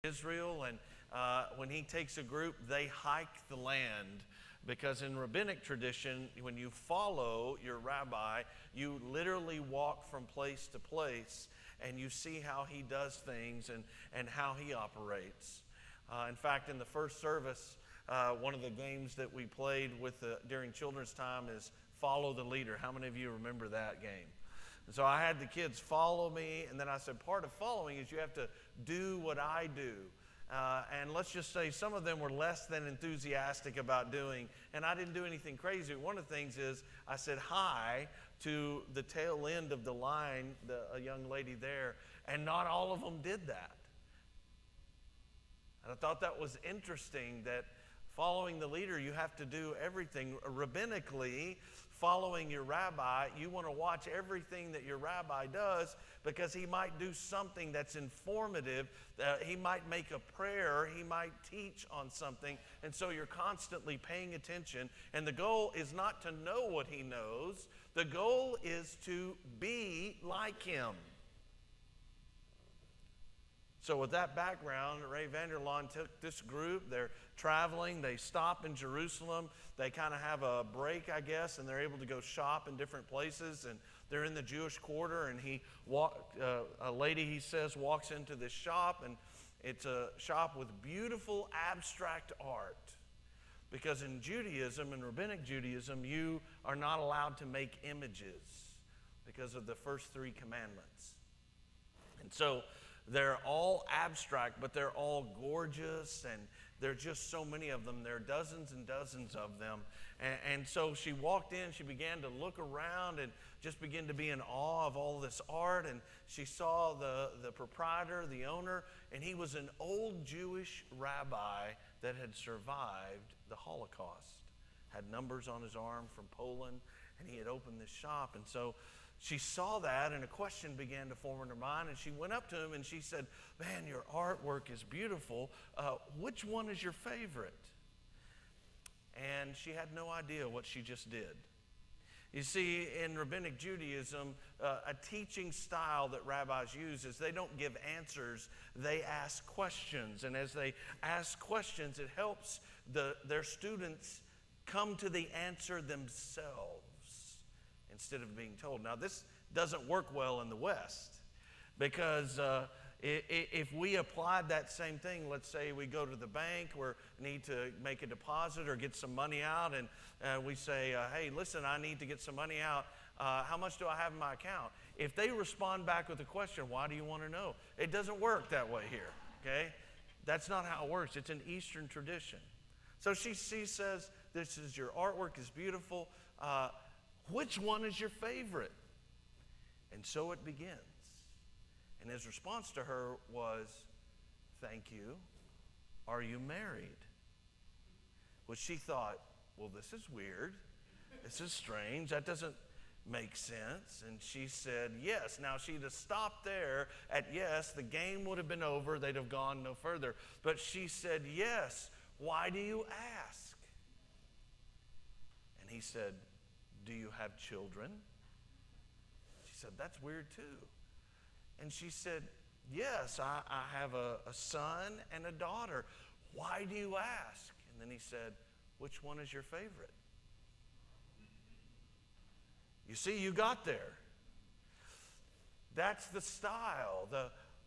Israel, and when he takes a group, they hike the land. Because in rabbinic tradition, when you follow your rabbi, you literally walk from place to place and you see how he does things and how he operates. In fact, in the first service, one of the games that we played during children's time is Follow the Leader. How many of you remember that game? And so I had the kids follow me, and then I said, part of following is you have to do what I do. And let's just say some of them were less than enthusiastic about doing, and I didn't do anything crazy. One of the things is I said hi to the tail end of the line, a young lady there, and not all of them did that. And I thought that was interesting that following the leader, you have to do everything. Rabbinically, following your rabbi, you want to watch everything that your rabbi does because he might do something that's informative. He might make a prayer. He might teach on something. And so you're constantly paying attention. And the goal is not to know what he knows. The goal is to be like him. So with that background, Ray Vanderlaan took this group. They're traveling. They stop in Jerusalem. They kind of have a break, I guess, and they're able to go shop in different places. And they're in the Jewish quarter, and a lady, he says, walks into this shop, and it's a shop with beautiful abstract art. Because in Judaism, in Rabbinic Judaism, you are not allowed to make images because of the first 3 commandments. And so they're all abstract, but they're all gorgeous, and there are just so many of them. There are dozens and dozens of them. And so she walked in, she began to look around and just begin to be in awe of all this art. And she saw the proprietor, the owner, and he was an old Jewish rabbi that had survived the Holocaust. Had numbers on his arm from Poland, and he had opened this shop. And so she saw that, and a question began to form in her mind, and she went up to him and she said, "Man, your artwork is beautiful. Which one is your favorite?" And she had no idea what she just did. You see, in Rabbinic Judaism, a teaching style that rabbis use is they don't give answers, they ask questions. And as they ask questions, it helps their students come to the answer themselves instead of being told. Now, this doesn't work well in the West because if we applied that same thing, let's say we go to the bank, we need to make a deposit or get some money out, and we say, hey, listen, I need to get some money out. How much do I have in my account? If they respond back with a question, why do you want to know? It doesn't work that way here, okay? That's not how it works. It's an Eastern tradition. So she says, this is your artwork is beautiful. Which one is your favorite? And so it begins. And his response to her was, thank you. Are you married? Which she thought, well, this is weird. This is strange. That doesn't make sense. And she said, yes. Now, she'd have stopped there at yes. The game would have been over. They'd have gone no further. But she said, yes. Why do you ask? And he said, do you have children? She said, that's weird too. And she said, yes, I have a son and a daughter. Why do you ask? And then he said, which one is your favorite? You see, you got there. That's the style.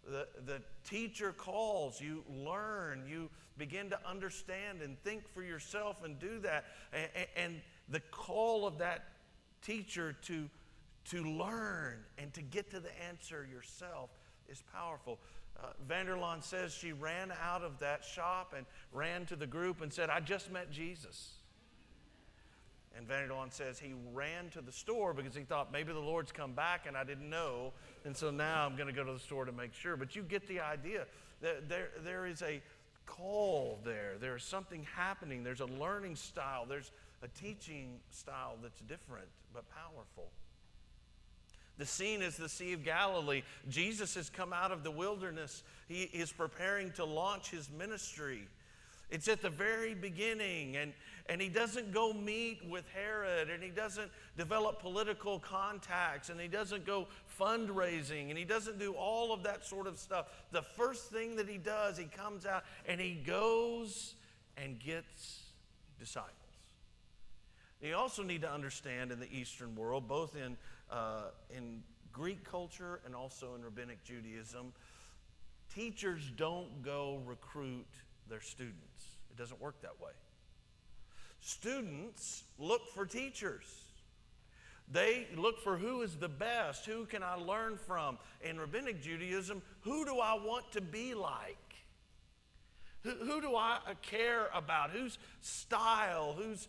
The teacher calls, you learn, you begin to understand and think for yourself and do that. And the call of that teacher to learn and to get to the answer yourself is powerful. Vanderlaan says she ran out of that shop and ran to the group and said, I just met Jesus. And Vanderlaan says he ran to the store because he thought maybe the Lord's come back and I didn't know. And so now I'm going to go to the store to make sure. But you get the idea. There is a call there. There's something happening. There's a learning style. There's a teaching style that's different but powerful. The scene is the Sea of Galilee. Jesus has come out of the wilderness. He is preparing to launch his ministry. It's at the very beginning, and he doesn't go meet with Herod, and he doesn't develop political contacts, and he doesn't go fundraising, and he doesn't do all of that sort of stuff. The first thing that he does, he comes out and he goes and gets disciples. You also need to understand in the Eastern world, both in Greek culture and also in Rabbinic Judaism, teachers don't go recruit their students. It doesn't work that way. Students look for teachers. They look for who is the best, who can I learn from. In Rabbinic Judaism, who do I want to be like? Who do I care about? Whose style, whose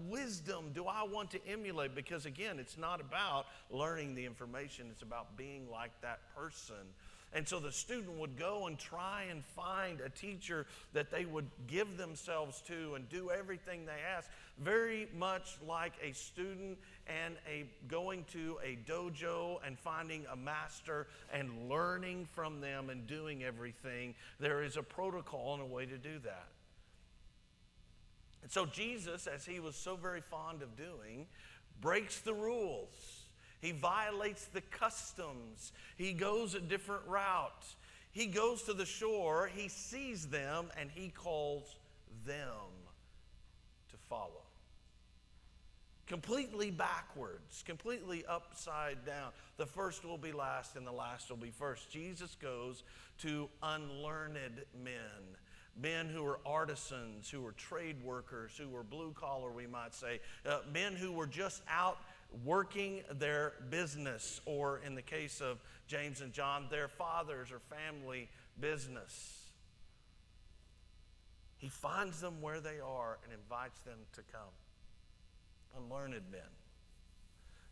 wisdom do I want to emulate? Because again, it's not about learning the information, it's about being like that person. And so the student would go and try and find a teacher that they would give themselves to and do everything they ask, very much like a student and going to a dojo and finding a master and learning from them and doing everything. There is a protocol and a way to do that. And so Jesus, as he was so very fond of doing, breaks the rules. He violates the customs. He goes a different route. He goes to the shore, he sees them, and he calls them to follow. Completely backwards, completely upside down. The first will be last and the last will be first. Jesus goes to unlearned men who were artisans, who were trade workers, who were blue collar, we might say, men who were just out working their business, or in the case of James and John, their father's or family business. He finds them where they are and invites them to come. Unlearned men.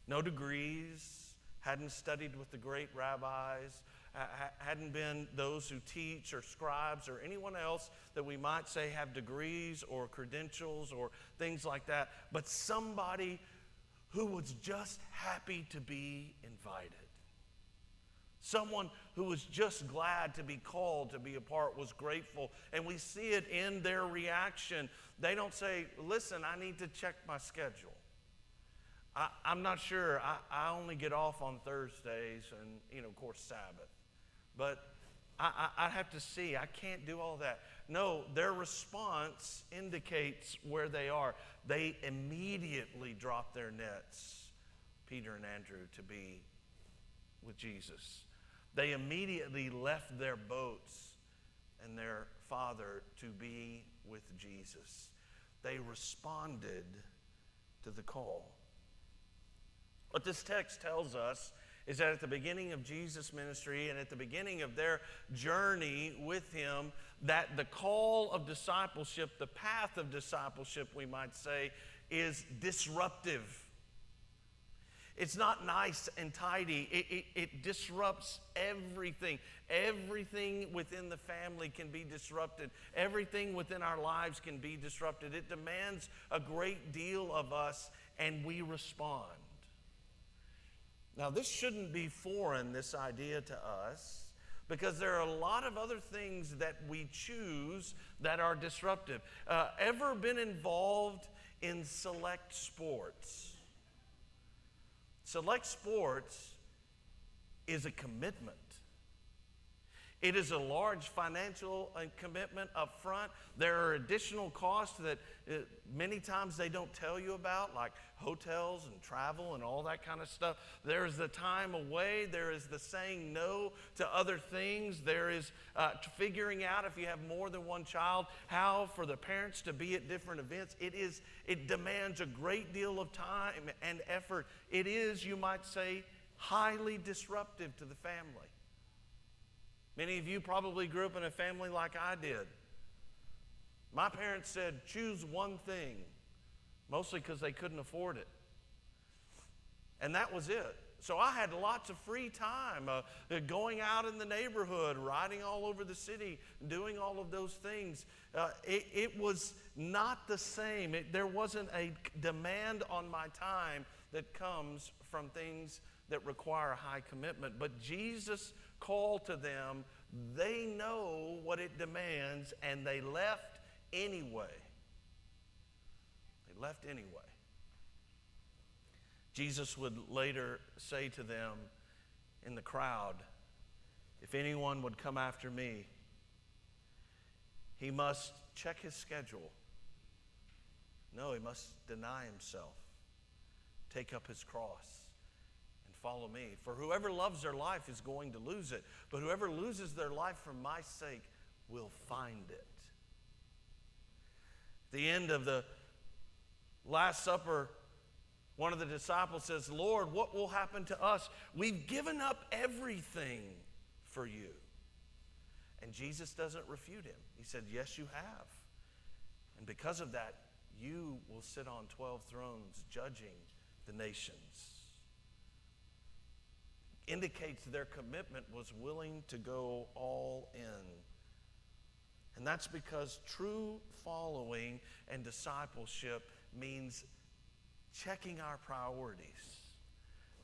No degrees, hadn't studied with the great rabbis, hadn't been those who teach or scribes or anyone else that we might say have degrees or credentials or things like that, but somebody who was just happy to be invited. Someone who was just glad to be called to be a part, was grateful. And we see it in their reaction. They don't say, listen, I need to check my schedule. I'm not sure. I only get off on Thursdays and, of course, Sabbath. But I have to see. I can't do all that. No, their response indicates where they are. They immediately drop their nets, Peter and Andrew, to be with Jesus. They immediately left their boats and their father to be with Jesus. They responded to the call. What this text tells us is that at the beginning of Jesus' ministry and at the beginning of their journey with him, that the call of discipleship, the path of discipleship, we might say, is disruptive. It's not nice and tidy. It disrupts everything. Everything within the family can be disrupted. Everything within our lives can be disrupted. It demands a great deal of us, and we respond. Now, this shouldn't be foreign, this idea to us, because there are a lot of other things that we choose that are disruptive. Ever been involved in select sports? Select sports is a commitment. It is a large financial commitment up front. There are additional costs that many times they don't tell you about, like hotels and travel and all that kind of stuff. There is the time away. There is the saying no to other things. There is figuring out, if you have more than one child, how for the parents to be at different events. It demands a great deal of time and effort. It is, you might say, highly disruptive to the family. Many of you probably grew up in a family like I did. My parents said, choose one thing, mostly because they couldn't afford it. And that was it. So I had lots of free time, going out in the neighborhood, riding all over the city, doing all of those things. It was not the same. There wasn't a demand on my time that comes from things that require a high commitment. But Jesus called to them. They know what it demands, and they left anyway. They left anyway. Jesus would later say to them in the crowd, if anyone would come after me, he must check his schedule. No, he must deny himself, take up his cross, and follow me. For whoever loves their life is going to lose it, but whoever loses their life for my sake will find it. At the end of the Last Supper, one of the disciples says, Lord, what will happen to us? We've given up everything for you. And Jesus doesn't refute him. He said, yes, you have. And because of that, you will sit on 12 thrones judging the nations. Indicates their commitment was willing to go all in. And that's because true following and discipleship means checking our priorities,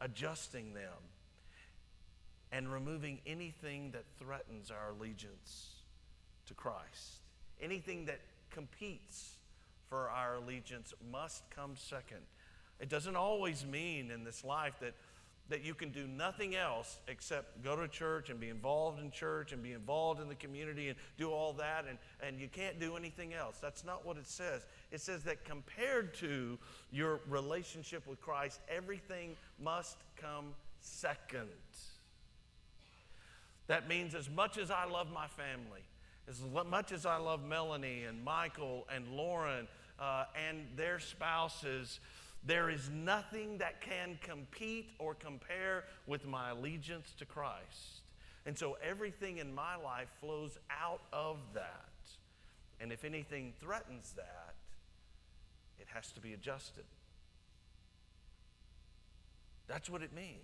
adjusting them, and removing anything that threatens our allegiance to Christ. Anything that competes for our allegiance must come second. It doesn't always mean in this life that you can do nothing else except go to church and be involved in church and be involved in the community and do all that, and you can't do anything else. That's not what it says. It says that compared to your relationship with Christ, everything must come second. That means as much as I love my family, as much as I love Melanie and Michael and Lauren and their spouses, there is nothing that can compete or compare with my allegiance to Christ. And so everything in my life flows out of that. And if anything threatens that, it has to be adjusted. That's what it means.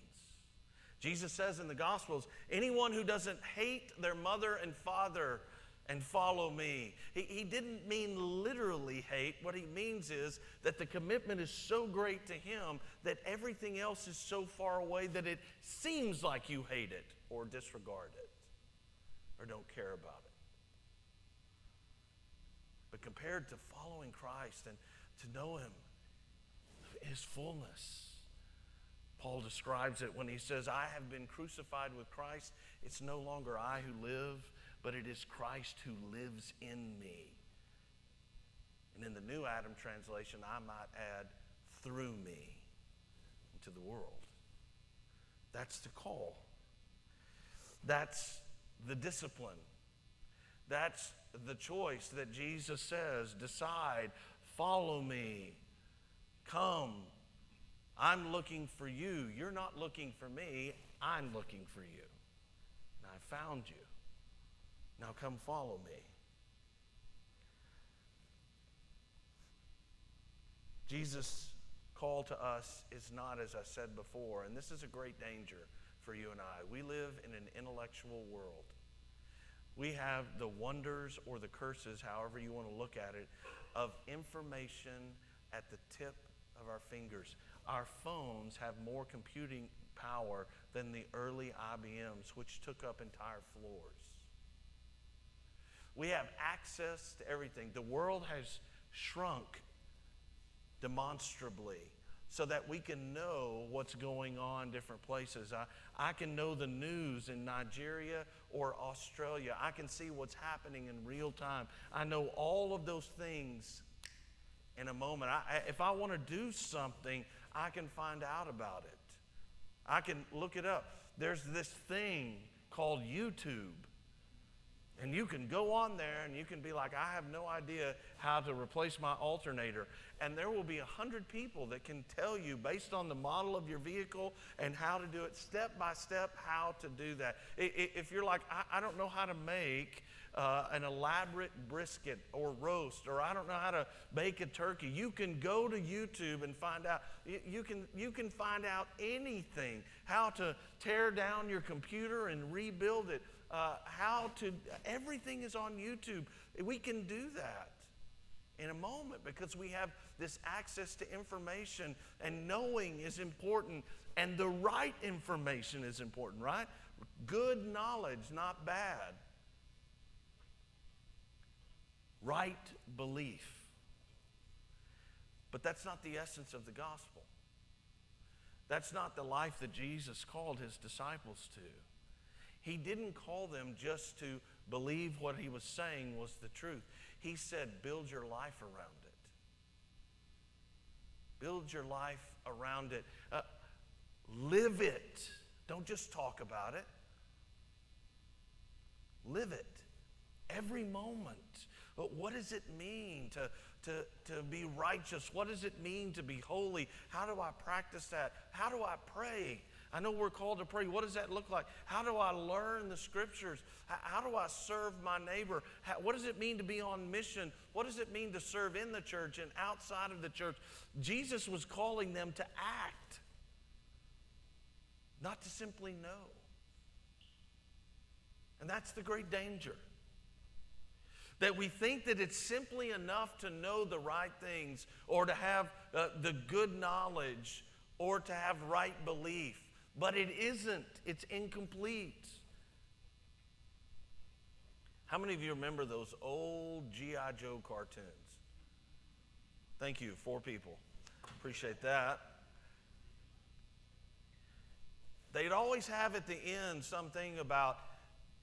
Jesus says in the Gospels, anyone who doesn't hate their mother and father and follow me. He didn't mean literally hate. What he means is that the commitment is so great to him that everything else is so far away that it seems like you hate it or disregard it or don't care about it. But compared to following Christ and to know him, his fullness, Paul describes it when he says, I have been crucified with Christ. It's no longer I who live, but it is Christ who lives in me. And in the New Adam translation, I might add, through me into the world. That's the call. That's the discipline. That's the choice that Jesus says, decide, follow me, come. I'm looking for you. You're not looking for me. I'm looking for you. And I found you. Now come follow me. Jesus' call to us is not, as I said before, and this is a great danger for you and I. We live in an intellectual world. We have the wonders or the curses, however you want to look at it, of information at the tip of our fingers. Our phones have more computing power than the early IBMs, which took up entire floors. We have access to everything. The world has shrunk demonstrably so that we can know what's going on in different places. I can know the news in Nigeria or Australia. I can see what's happening in real time. I know all of those things in a moment. If I want to do something, I can find out about it. I can look it up. There's this thing called YouTube. And you can go on there and you can be like, I have no idea how to replace my alternator. And there will be 100 people that can tell you, based on the model of your vehicle and how to do it, step by step, how to do that. If you're like, I don't know how to make an elaborate brisket or roast, or I don't know how to bake a turkey, you can go to YouTube and find out. You can find out anything, how to tear down your computer and rebuild it. Everything is on YouTube. We can do that in a moment because we have this access to information, and knowing is important, and the right information is important, right? Good knowledge, not bad. right belief. But that's not the essence of the gospel. That's not the life that Jesus called his disciples to. He didn't call them just to believe what he was saying was the truth. He said, build your life around it. Build your life around it. Live it. Don't just talk about it. Live it. Every moment. But what does it mean to be righteous? What does it mean to be holy? How do I practice that? How do I pray? I know we're called to pray. What does that look like? How do I learn the scriptures? How do I serve my neighbor? What does it mean to be on mission? What does it mean to serve in the church and outside of the church? Jesus was calling them to act, not to simply know. And that's the great danger. That we think that it's simply enough to know the right things or to have the good knowledge or to have right belief. But it isn't. It's incomplete. How many of you remember those old G.I. Joe cartoons? Thank you, 4 people. Appreciate that. They'd always have at the end something about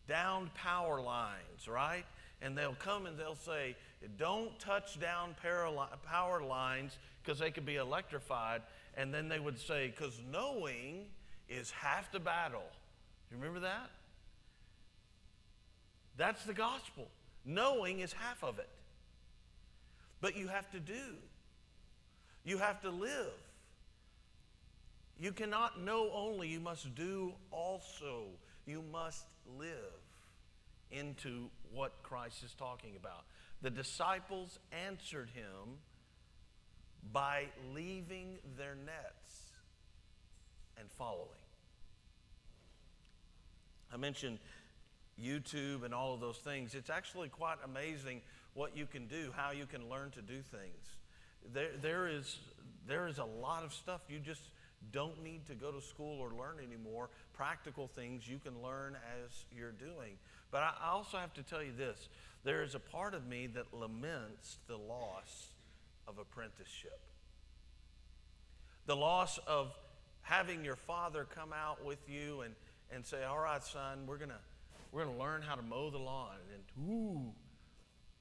downed power lines, right? And they'll come and they'll say, don't touch down power lines because they could be electrified. And then they would say, because knowing is half the battle. You remember that? That's the gospel. Knowing is half of it. But you have to do. You have to live. You cannot know only, you must do also. You must live into what Christ is talking about. The disciples answered him by leaving their nets and following. I mentioned YouTube and all of those things. It's actually quite amazing what you can do, how you can learn to do things. There is a lot of stuff you just don't need to go to school or learn anymore. Practical things you can learn as you're doing. But I also have to tell you this. There is a part of me that laments the loss of apprenticeship. The loss of having your father come out with you and say, all right, son, we're gonna learn how to mow the lawn. And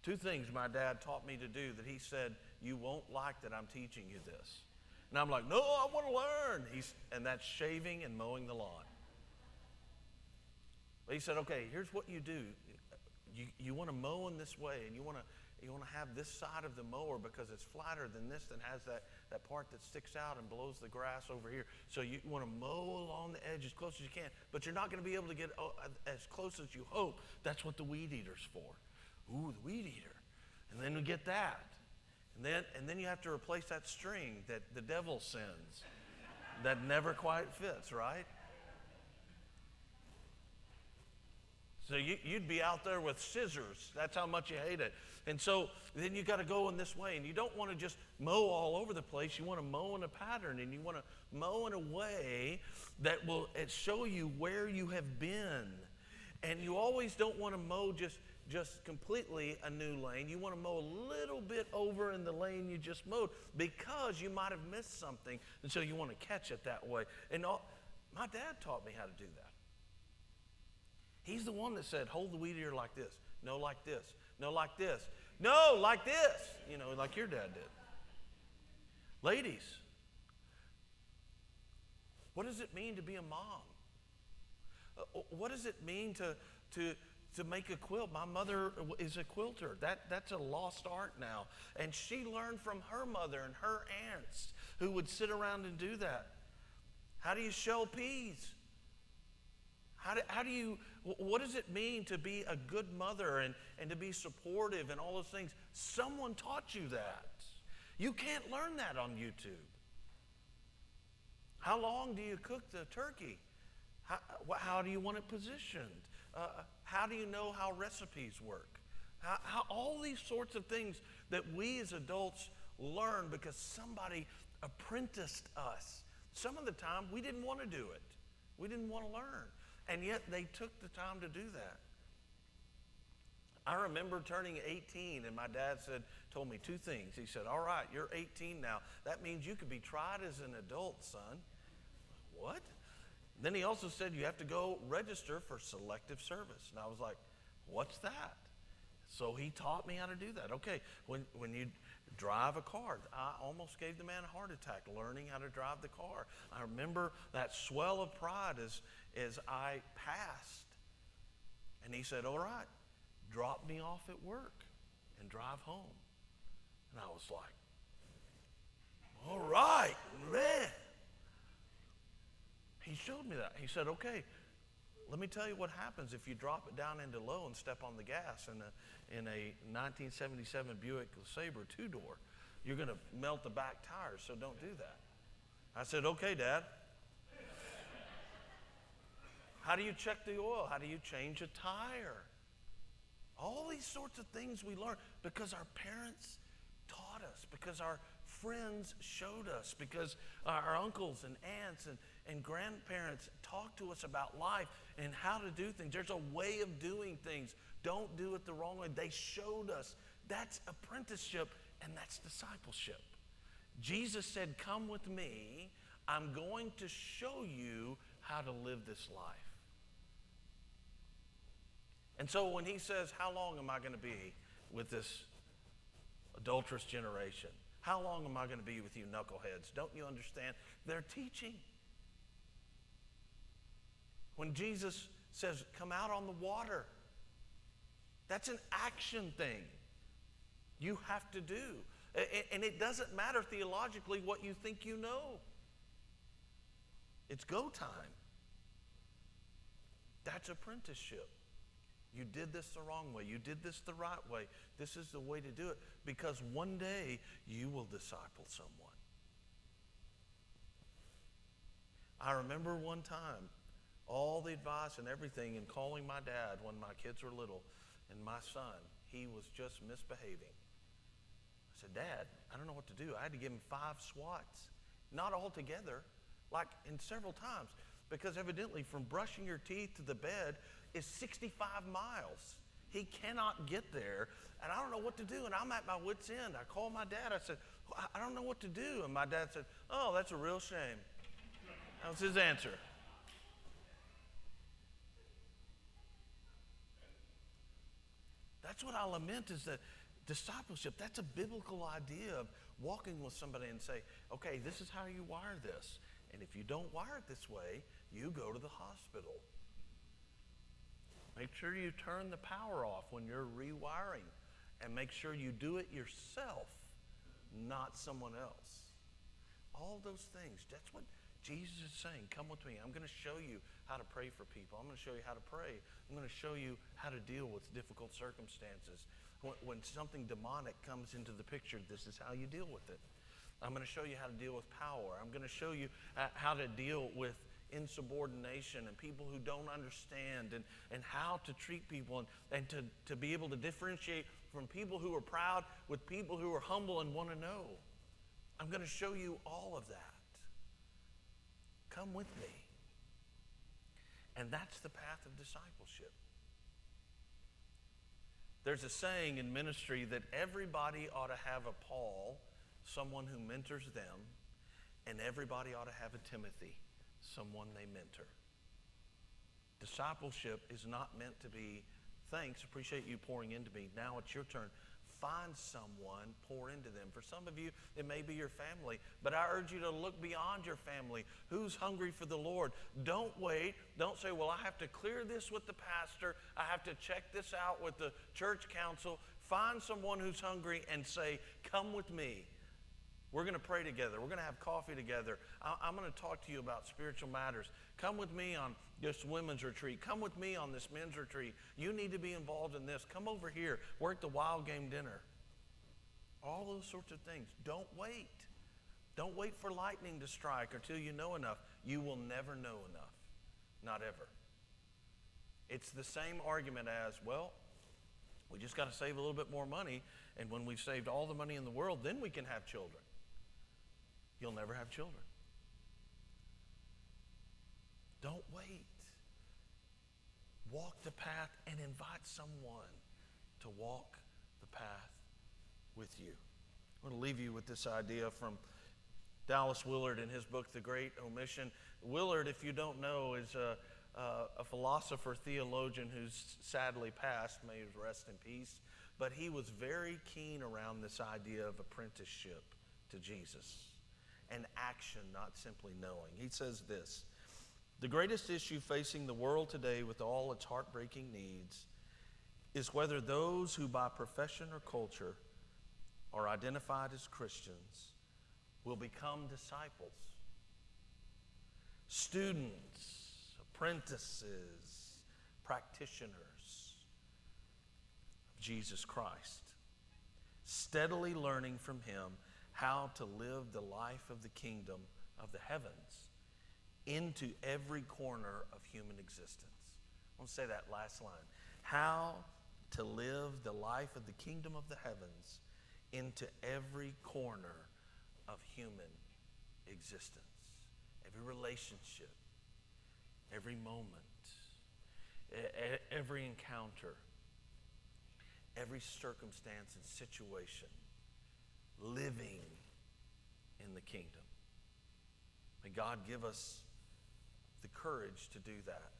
2 things my dad taught me to do that he said, you won't like that I'm teaching you this. And I'm like, no, I want to learn. And that's shaving and mowing the lawn. But he said, okay, here's what you do. You want to mow in this way, and you want to have this side of the mower because it's flatter than this and has that part that sticks out and blows the grass over here. So you want to mow along the edge as close as you can, but you're not going to be able to get as close as you hope. That's what the weed eater's for. Ooh, the weed eater. And then we get that. And then you have to replace that string that the devil sends that never quite fits, right? So you'd be out there with scissors. That's how much you hate it. And so then you got to go in this way. And you don't want to just mow all over the place. You want to mow in a pattern. And you want to mow in a way that will show you where you have been. And you always don't want to mow just completely a new lane. You want to mow a little bit over in the lane you just mowed because you might have missed something. And so you want to catch it that way. And my dad taught me how to do that. He's the one that said, hold the weed eater like this. No, like this. No, like this. No, like this. You know, like your dad did. Ladies, what does it mean to be a mom? What does it mean to make a quilt? My mother is a quilter. That's a lost art now. And she learned from her mother and her aunts who would sit around and do that. How do you shell peas? What does it mean to be a good mother and to be supportive and all those things? Someone taught you that. You can't learn that on YouTube. How long do you cook the turkey? How do you want it positioned? How do you know how recipes work? How all these sorts of things that we as adults learn because somebody apprenticed us. Some of the time we didn't want to do it. We didn't want to learn. And yet they took the time to do that. I remember turning 18, and my dad told me two things. He said, all right, you're 18 now. That means you could be tried as an adult, son. What? Then he also said you have to go register for selective service. And I was like, what's that? So he taught me how to do that. Okay, when you drive a car, I almost gave the man a heart attack learning how to drive the car. I remember that swell of pride as I passed. And he said, all right, drop me off at work and drive home. And I was like, all right, man. He showed me that. He said, okay, let me tell you what happens if you drop it down into low and step on the gas in a 1977 Buick LeSabre two-door. You're going to melt the back tires, so don't do that. I said, okay, Dad. How do you check the oil? How do you change a tire? All these sorts of things we learn because our parents taught us, because our friends showed us, because our uncles and aunts and grandparents talked to us about life and how to do things. There's a way of doing things. Don't do it the wrong way. They showed us. That's apprenticeship, and that's discipleship. Jesus said, come with me. I'm going to show you how to live this life. And so when he says, how long am I going to be with this adulterous generation? How long am I going to be with you knuckleheads? Don't you understand? They're teaching. When Jesus says, come out on the water, that's an action thing you have to do. And it doesn't matter theologically what you think you know. It's go time. That's apprenticeship. You did this the wrong way. You did this the right way. This is the way to do it, because one day you will disciple someone. I remember one time, all the advice and everything, and calling my dad when my kids were little, and my son, he was just misbehaving. I said, Dad, I don't know what to do. I had to give him 5 swats. Not all together, like in several times, because evidently from brushing your teeth to the bed is 65 miles. He cannot get there, and I don't know what to do, and I'm at my wit's end. I called my dad. I said, I don't know what to do. And my dad said, oh, that's a real shame. That was his answer. That's what I lament, is that discipleship, that's a biblical idea of walking with somebody and say, okay, this is how you wire this. And if you don't wire it this way, you go to the hospital. Make sure you turn the power off when you're rewiring, and make sure you do it yourself, not someone else. All those things. That's what Jesus is saying. Come with me. I'm going to show you how to pray for people. I'm going to show you how to pray. I'm going to show you how to deal with difficult circumstances. When something demonic comes into the picture, this is how you deal with it. I'm going to show you how to deal with power. I'm going to show you how to deal with insubordination and people who don't understand, and how to treat people, and to be able to differentiate from people who are proud with people who are humble and want to know. I'm going to show you all of that. Come with me. And that's the path of discipleship. There's a saying in ministry that everybody ought to have a Paul, someone who mentors them, and everybody ought to have a Timothy, someone they mentor. Discipleship is not meant to be, thanks, appreciate you pouring into me. Now it's your turn. Find someone, pour into them. For some of you, it may be your family, but I urge you to look beyond your family. Who's hungry for the Lord? Don't wait. Don't say, well, I have to clear this with the pastor. I have to check this out with the church council. Find someone who's hungry and say, come with me. We're going to pray together. We're going to have coffee together. I'm going to talk to you about spiritual matters. Come with me on this women's retreat. Come with me on this men's retreat. You need to be involved in this. Come over here. We're at the Wild Game Dinner. All those sorts of things. Don't wait. Don't wait for lightning to strike until you know enough. You will never know enough. Not ever. It's the same argument as, well, we just got to save a little bit more money, and when we've saved all the money in the world, then we can have children. You'll never have children. Don't wait. Walk the path and invite someone to walk the path with you. I want to leave you with this idea from Dallas Willard in his book, The Great Omission. Willard, if you don't know, is a philosopher, theologian who's sadly passed. May he rest in peace. But he was very keen around this idea of apprenticeship to Jesus and action, not simply knowing. He says this: the greatest issue facing the world today with all its heartbreaking needs is whether those who by profession or culture are identified as Christians will become disciples, students, apprentices, practitioners of Jesus Christ, steadily learning from him how to live the life of the kingdom of the heavens into every corner of human existence. I want to say that last line. How to live the life of the kingdom of the heavens into every corner of human existence. Every relationship, every moment, every encounter, every circumstance and situation, living in the kingdom. May God give us the courage to do that.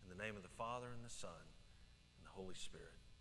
In the name of the Father, and the Son, and the Holy Spirit.